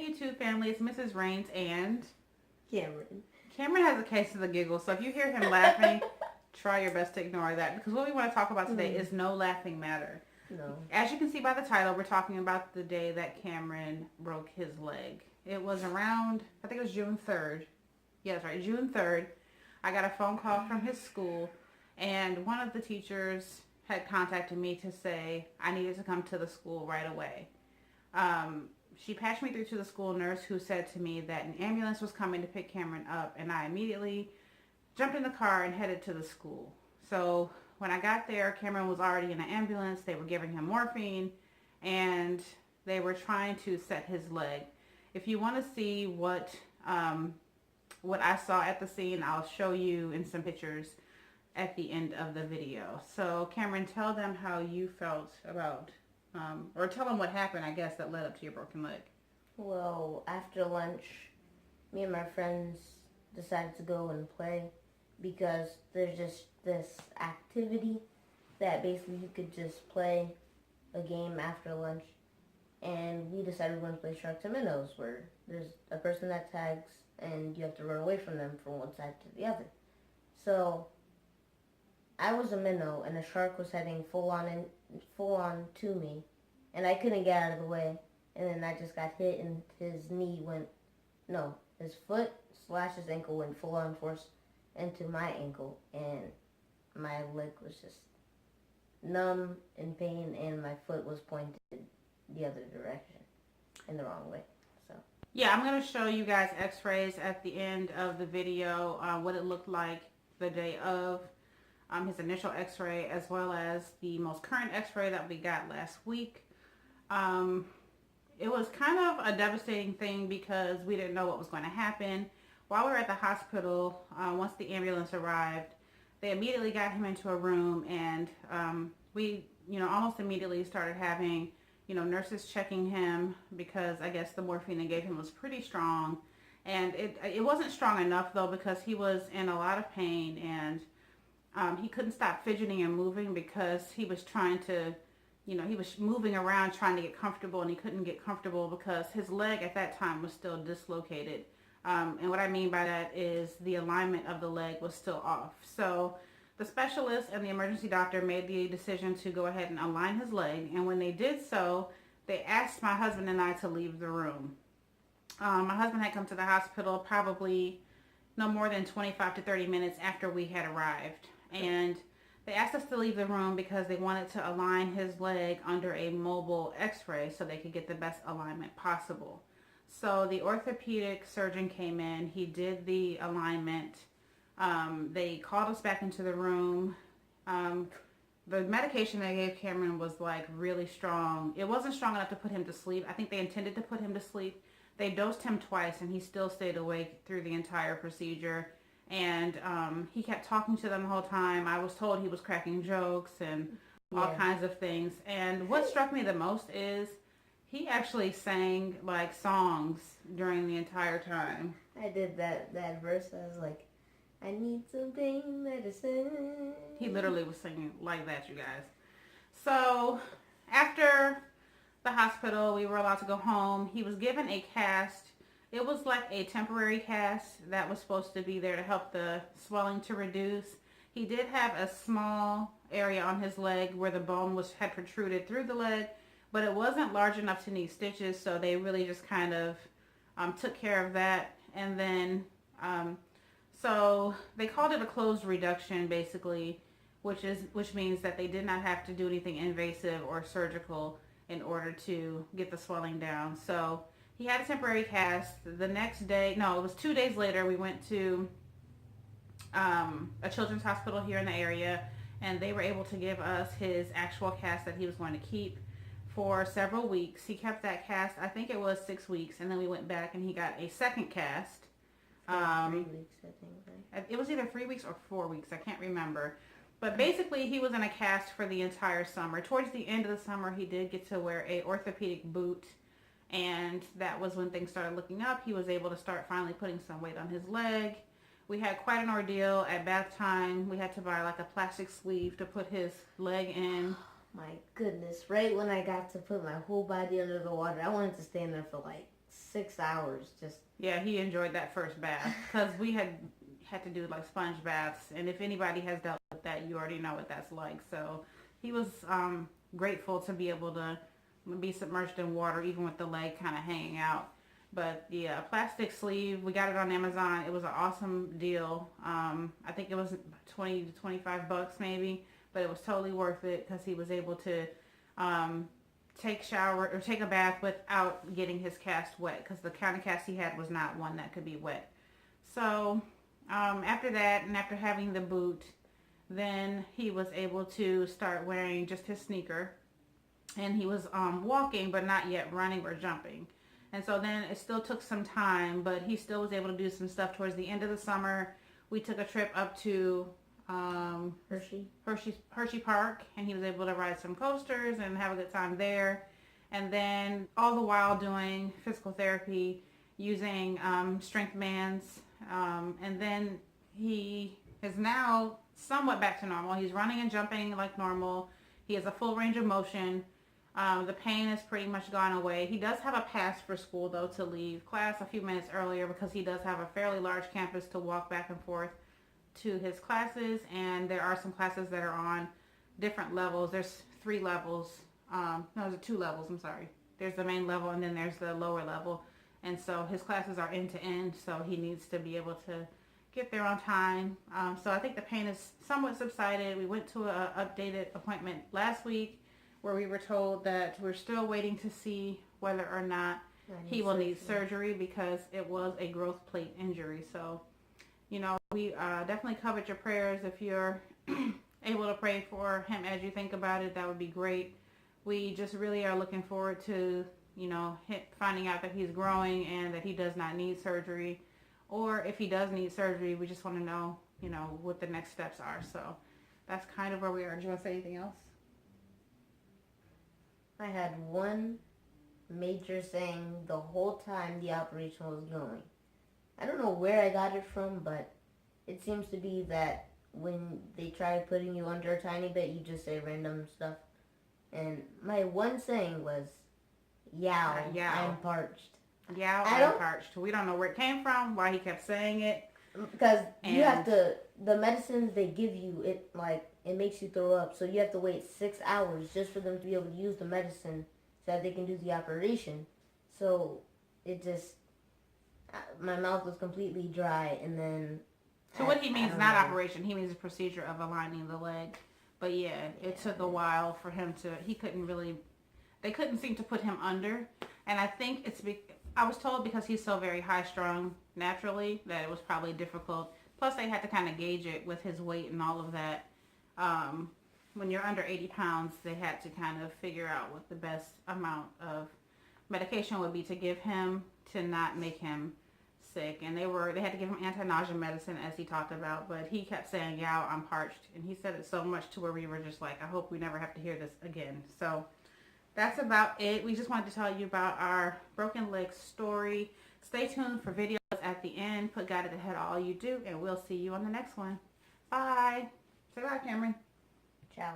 YouTube family. It's Mrs. Rains and Cameron. Cameron has a case of the giggles, so if you hear him laughing, try your best to ignore that, because what we want to talk about today is no laughing matter. No. As you can see by the title, we're talking about the day that Cameron broke his leg. It was around, I think it was June 3rd. Yeah, that's right, June 3rd. I got a phone call from his school, and one of the teachers had contacted me to say I needed to come to the school right away. She patched me through to the school nurse, who said to me that an ambulance was coming to pick Cameron up, and I immediately jumped in the car and headed to the school. So when I got there, Cameron was already in an ambulance. They were giving him morphine, and they were trying to set his leg. If you want to see what I saw at the scene, I'll show you in some pictures at the end of the video. So Cameron, tell them how you felt about, or tell them what happened, I guess, that led up to your broken leg. Well, after lunch, me and my friends decided to go and play, because there's just this activity that basically you could just play a game after lunch. And we decided we were going to play Sharks and Minnows, where there's a person that tags and you have to run away from them from one side to the other. So I was a minnow, and a shark was heading full on to me, and I couldn't get out of the way. And then I just got hit, and his foot / his ankle went full on force into my ankle, and my leg was just numb in pain, and my foot was pointed the other direction, in the wrong way. So yeah, I'm going to show you guys x-rays at the end of the video, what it looked like the day of his initial x-ray, as well as the most current x-ray that we got last week. It was kind of a devastating thing because we didn't know what was going to happen. While we were at the hospital, once the ambulance arrived, they immediately got him into a room, and we, almost immediately started having, nurses checking him, because I guess the morphine they gave him was pretty strong. And it wasn't strong enough, though, because he was in a lot of pain, and he couldn't stop fidgeting and moving, because he was trying to, he was moving around trying to get comfortable, and he couldn't get comfortable because his leg at that time was still dislocated. And what I mean by that is the alignment of the leg was still off. So the specialist and the emergency doctor made the decision to go ahead and align his leg. And when they did so, they asked my husband and I to leave the room. My husband had come to the hospital probably no more than 25 to 30 minutes after we had arrived. And they asked us to leave the room because they wanted to align his leg under a mobile x-ray so they could get the best alignment possible. So the orthopedic surgeon came in, he did the alignment, they called us back into the room. The medication they gave Cameron was like really strong. It wasn't strong enough to put him to sleep. I think they intended to put him to sleep. They dosed him twice, and he still stayed awake through the entire procedure. And he kept talking to them the whole time. I was told he was cracking jokes and all kinds of things. And what struck me the most is he actually sang like songs during the entire time. I did that verse. I was like, I need some pain medicine. He literally was singing like that, you guys. So after the hospital, we were allowed to go home. He was given a cast. It was like a temporary cast that was supposed to be there to help the swelling to reduce. He did have a small area on his leg where the bone had protruded through the leg, but it wasn't large enough to need stitches, so they really just kind of took care of that. And then, so they called it a closed reduction, basically, which means that they did not have to do anything invasive or surgical in order to get the swelling down. So he had a temporary cast. The next day, no, it was 2 days later, we went to a children's hospital here in the area, and they were able to give us his actual cast that he was going to keep for several weeks. He kept that cast, I think it was 6 weeks, and then we went back and he got a second cast. 3 weeks, I think, right? It was either 3 weeks or 4 weeks, I can't remember. But basically, he was in a cast for the entire summer. Towards the end of the summer, he did get to wear a orthopedic boot, and that was when things started looking up. He was able to start finally putting some weight on his leg. We had quite an ordeal at bath time. We had to buy like a plastic sleeve to put his leg in. my goodness. Right when I got to put my whole body under the water, I wanted to stand there for like 6 hours. Yeah, he enjoyed that first bath because we had to do like sponge baths, and if anybody has dealt with that, you already know what that's like. So he was grateful to be able to be submerged in water, even with the leg kind of hanging out. But the plastic sleeve, we got it on Amazon. It was an awesome deal. I think it was 20 to 25 bucks maybe, but it was totally worth it because he was able to take a bath without getting his cast wet, because the kind of cast he had was not one that could be wet. So after that, and after having the boot, then he was able to start wearing just his sneaker, and he was walking but not yet running or jumping. And so then it still took some time, but he still was able to do some stuff towards the end of the summer. We took a trip up to Hershey Park, and he was able to ride some coasters and have a good time there. And then all the while doing physical therapy, using strength bands. And then he is now somewhat back to normal. He's running and jumping like normal. He has a full range of motion. The pain is pretty much gone away. He does have a pass for school, though, to leave class a few minutes earlier, because he does have a fairly large campus to walk back and forth to his classes. And there are some classes that are on different levels. There's 3 levels. No, there's 2 levels, I'm sorry. There's the main level, and then there's the lower level. And so his classes are end to end, so he needs to be able to get there on time. So I think the pain is somewhat subsided. We went to an updated appointment last week, where we were told that we're still waiting to see whether or not he will need surgery, because it was a growth plate injury. So, you know, we definitely covered your prayers. If you're able to pray for him as you think about it, that would be great. We just really are looking forward to, you know, finding out that he's growing and that he does not need surgery. Or if he does need surgery, we just want to know, you know, what the next steps are. So that's kind of where we are. Do you want to say anything else? I had one major saying the whole time the operation was going. I don't know where I got it from, but it seems to be that when they try putting you under a tiny bit, you just say random stuff. And my one saying was, yow, I'm parched. Yow, I'm parched. We don't know where it came from, why he kept saying it. Because you have to, the medicines they give you, it makes you throw up. So you have to wait 6 hours just for them to be able to use the medicine so that they can do the operation. So it just, my mouth was completely dry, and then... So what he means, not operation, he means the procedure of aligning the leg. But yeah, it took a while for him to, they couldn't seem to put him under. And I think I was told because he's so very high strung naturally that it was probably difficult. Plus they had to kind of gauge it with his weight and all of that. When you're under 80 pounds, they had to kind of figure out what the best amount of medication would be to give him to not make him sick. And they had to give him anti-nausea medicine, as he talked about, but he kept saying, yow, I'm parched. And he said it so much to where we were just like, I hope we never have to hear this again. So that's about it. We just wanted to tell you about our broken leg story. Stay tuned for videos at the end. Put God at the head of all you do, and we'll see you on the next one. Bye. Say bye, Cameron. Ciao.